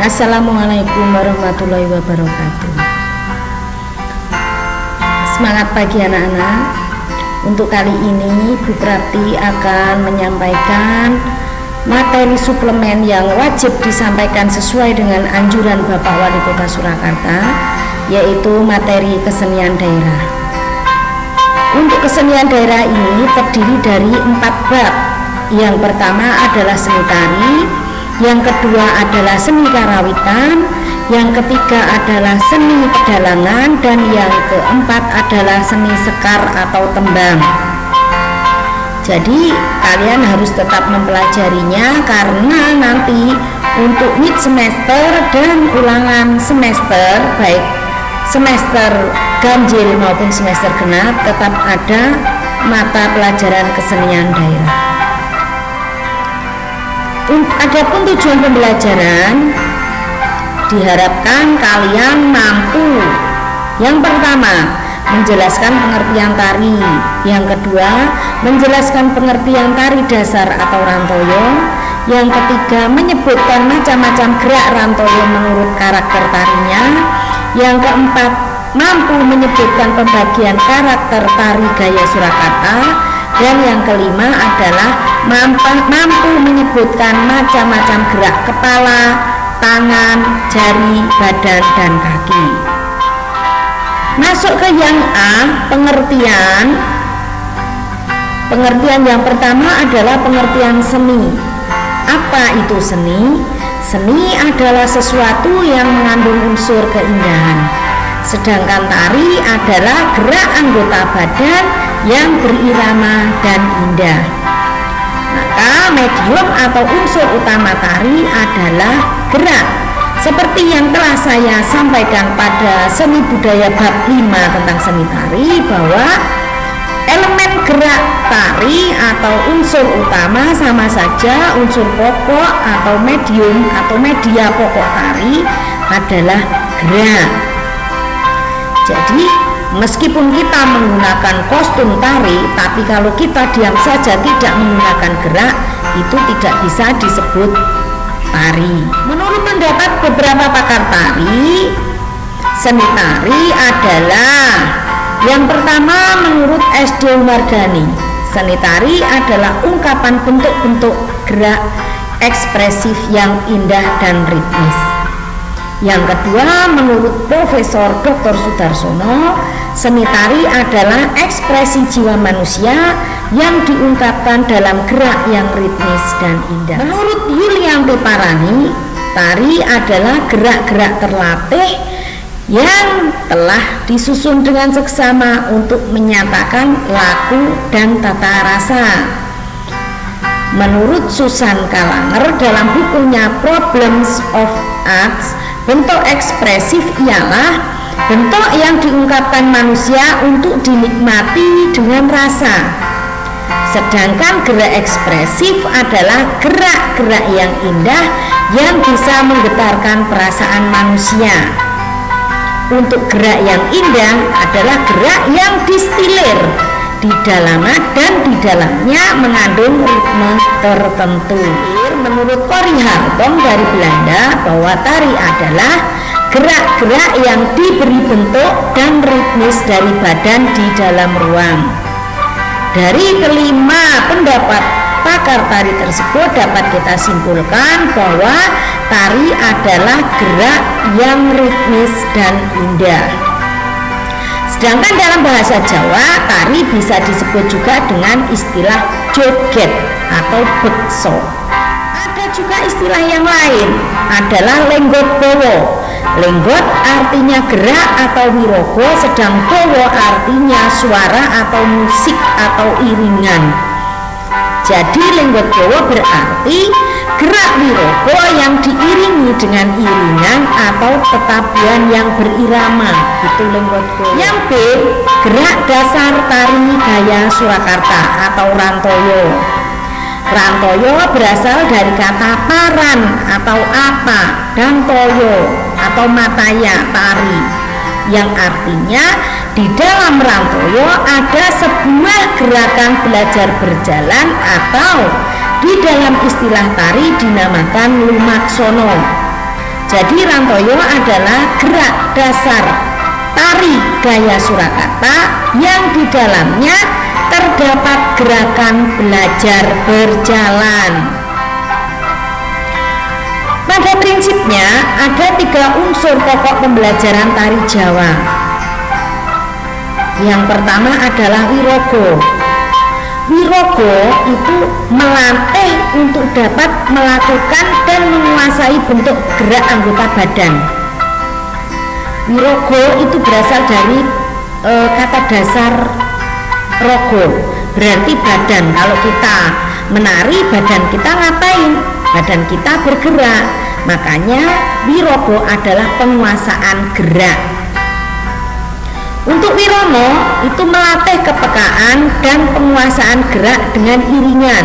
Assalamualaikum warahmatullahi wabarakatuh. Semangat pagi anak-anak. Untuk kali ini Bu Prapti akan menyampaikan materi suplemen yang wajib disampaikan sesuai dengan anjuran Bapak Wali Kota Surakarta, yaitu materi kesenian daerah. Untuk kesenian daerah ini terdiri dari 4 bab. Yang pertama adalah seni tari, yang kedua adalah seni karawitan, yang ketiga adalah seni pedalangan, dan yang keempat adalah seni sekar atau tembang. Jadi kalian harus tetap mempelajarinya karena nanti untuk mid semester dan ulangan semester, baik semester ganjil maupun semester genap, tetap ada mata pelajaran kesenian daerah. Adapun tujuan pembelajaran, diharapkan kalian mampu yang pertama menjelaskan pengertian tari, yang kedua menjelaskan pengertian tari dasar atau rantoyo, yang ketiga menyebutkan macam-macam gerak rantoyo menurut karakter tarinya, yang keempat mampu menyebutkan pembagian karakter tari gaya Surakarta, dan yang kelima adalah mampu menyebutkan macam-macam gerak kepala, tangan, jari, badan, dan kaki. Masuk ke yang A, pengertian. Pengertian yang pertama adalah pengertian seni. Apa itu seni? Seni adalah sesuatu yang mengandung unsur keindahan. Sedangkan tari adalah gerak anggota badan yang berirama dan indah. Maka medium atau unsur utama tari adalah gerak. Seperti yang telah saya sampaikan pada seni budaya bab 5 tentang seni tari, bahwa elemen gerak tari atau unsur utama sama saja unsur pokok atau medium atau media pokok tari adalah gerak. Jadi meskipun kita menggunakan kostum tari, tapi kalau kita diam saja tidak menggunakan gerak, itu tidak bisa disebut tari. Menurut pendapat beberapa pakar tari, seni tari adalah yang pertama menurut S.D. Umardani, seni tari adalah ungkapan bentuk-bentuk gerak ekspresif yang indah dan ritmis. Yang kedua, menurut Profesor Dr. Sudarsono, seni tari adalah ekspresi jiwa manusia yang diungkapkan dalam gerak yang ritmis dan indah. Menurut Yulianti Parani, tari adalah gerak-gerak terlatih yang telah disusun dengan seksama untuk menyatakan laku dan tata rasa. Menurut Susan Kalanger dalam bukunya Problems of Arts, bentuk ekspresif ialah bentuk yang diungkapkan manusia untuk dinikmati dengan rasa. Sedangkan gerak ekspresif adalah gerak-gerak yang indah yang bisa menggetarkan perasaan manusia. Untuk gerak yang indah adalah gerak yang distilir di dalamnya dan di dalamnya mengandung ritme tertentu. Menurut Corrie Hartong dari Belanda, bahwa tari adalah gerak-gerak yang diberi bentuk dan ritmis dari badan di dalam ruang. Dari kelima pendapat pakar tari tersebut dapat kita simpulkan bahwa tari adalah gerak yang ritmis dan indah. Sedangkan dalam bahasa Jawa, tari bisa disebut juga dengan istilah joget atau bekso. Ada juga istilah yang lain adalah lenggot bowo. Lenggot artinya gerak atau wirogo, sedang bowo artinya suara atau musik atau iringan. Jadi lenggot bowo berarti gerak wirogo yang diiringi dengan iringan atau tetabuhan yang berirama, itu lenggot bowo. Yang B, gerak dasar tari gaya Surakarta atau rantoyo. Rantoyo berasal dari kata paran atau apa dan toyo atau mataya tari, yang artinya di dalam rantoyo ada sebuah gerakan belajar berjalan atau di dalam istilah tari dinamakan lumaksono. Jadi rantoyo adalah gerak dasar tari gaya Surakarta yang di dalamnya terdapat gerakan belajar berjalan. Pada prinsipnya ada 3 unsur pokok pembelajaran tari Jawa. Yang pertama adalah wirogo. Wirogo itu melatih untuk dapat melakukan dan menguasai bentuk gerak anggota badan. Wirogo itu berasal dari kata dasar rogo, berarti badan. Kalau kita menari, badan kita ngapain? Badan kita bergerak. Makanya wirogo adalah penguasaan gerak. Untuk wiromo itu melatih kepekaan dan penguasaan gerak dengan iringan.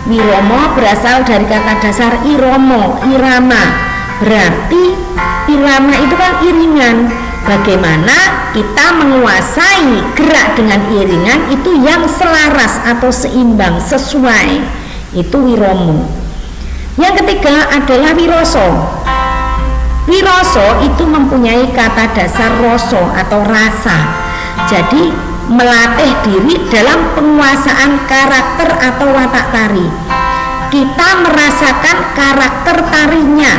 Wiromo berasal dari kata dasar iromo, irama. Berarti irama itu kan iringan. Bagaimana kita menguasai gerak dengan iringan itu yang selaras atau seimbang, sesuai. Itu wiromo. Yang ketiga adalah wiroso. Wiroso itu mempunyai kata dasar roso atau rasa. Jadi melatih diri dalam penguasaan karakter atau watak tari. Kita merasakan karakter tarinya.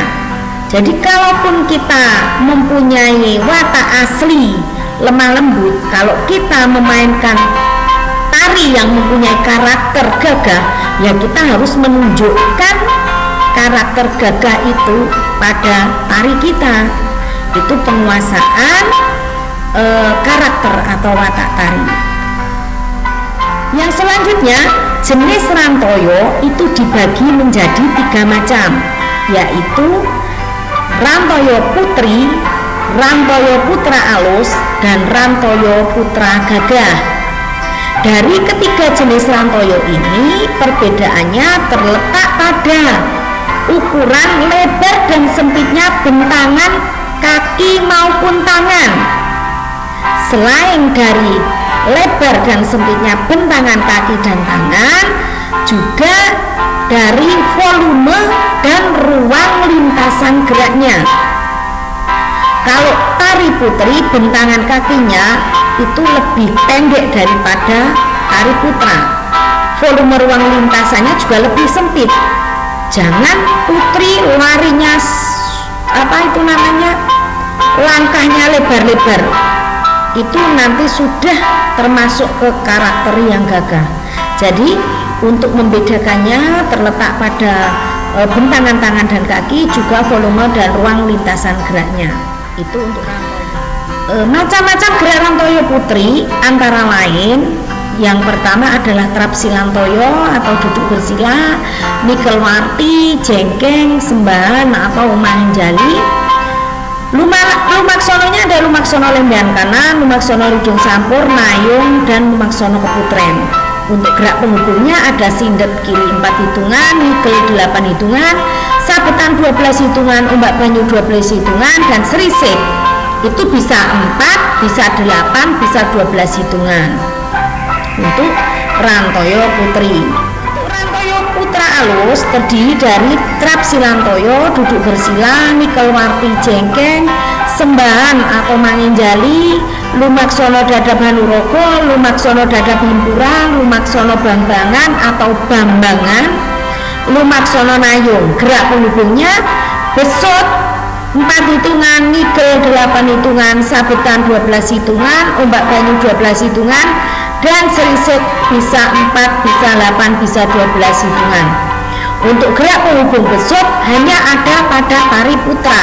Jadi kalaupun kita mempunyai watak asli lemah lembut, kalau kita memainkan tari yang mempunyai karakter gagah, ya kita harus menunjukkan karakter gagah itu pada tari kita. Itu penguasaan karakter atau watak tari. Yang selanjutnya, jenis rantoyo itu dibagi menjadi 3 macam, yaitu rantoyo putri, rantoyo putra alus, dan rantoyo putra gagah. Dari ketiga jenis rantoyo ini, perbedaannya terletak pada ukuran lebar dan sempitnya bentangan kaki maupun tangan. Selain dari lebar dan sempitnya bentangan kaki dan tangan, juga dari volume dan ruang lintasan geraknya. Kalau tari putri, bentangan kakinya itu lebih pendek daripada tari putra. Volume ruang lintasannya juga lebih sempit. Jangan putri larinya langkahnya lebar-lebar. Itu nanti sudah termasuk ke karakter yang gagah. Jadi untuk membedakannya terletak pada bentangan tangan dan kaki, juga volume dan ruang lintasan geraknya. Itu untuk rantoyo. Macam-macam gerak rantoyo putri antara lain, yang pertama adalah trapsilantoyo atau duduk bersila, nikelwarti, jengkeng, sembahan atau umanjali. Lumaksononya ada lumaksono lembean kanan, lumaksono ujung sampur, nayung, dan lumaksono keputren. Untuk gerak penghubungnya ada sindet kiri 4 hitungan, nikel 8 hitungan, sabetan 12 hitungan, ombak banyu 12 hitungan, dan serisik itu bisa 4, bisa 8, bisa 12 hitungan. Untuk rantoyo putri. Rantoyo putra alus terdiri dari trapsilantoyo, duduk bersila, nikelwarti, jengkeng, sembahan atau manginjali, lumaksono dadap hanurogo, lumaksono dadap himpura, lumaksono bambangan atau bambangan, lumaksono nayung. Gerak penghubungnya besut 4 hitungan, nikel 8 hitungan, sabetan 12 hitungan, ombak banyu 12 hitungan, dan serisik bisa 4, bisa 8, bisa 12 hitungan. Untuk gerak penghubung besut hanya ada pada tari putra.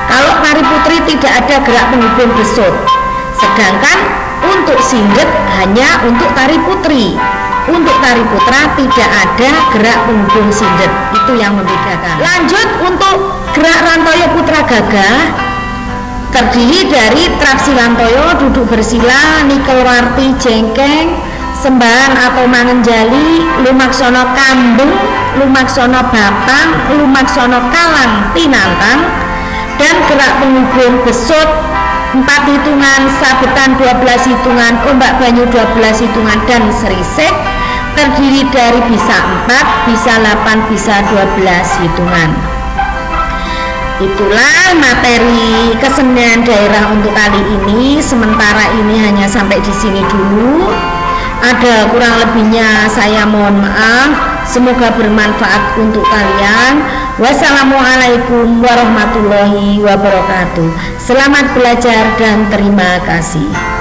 Kalau tari putri tidak ada gerak penghubung besut. Sedangkan untuk sindet hanya untuk tari putri. Untuk tari putra tidak ada gerak penghubung sindet. Itu yang membedakan. Lanjut untuk gerak rantoyo putra gagah, terdiri dari trapsilantoyo, duduk bersila, nikelwarti, jengkeng, sembahan atau mangenjali, lumaksono kambung, lumaksono batang, lumaksono kalang tinantang, dan gerak penghubung besut 4 hitungan, sabetan 12 hitungan, ombak banyu 12 hitungan, dan serisik terdiri dari bisa 4, bisa 8, bisa 12 hitungan. Itulah materi kesenian daerah untuk kali ini. Sementara ini hanya sampai di sini dulu. Ada kurang lebihnya saya mohon maaf. Semoga bermanfaat untuk kalian. Wassalamualaikum warahmatullahi wabarakatuh. Selamat belajar dan terima kasih.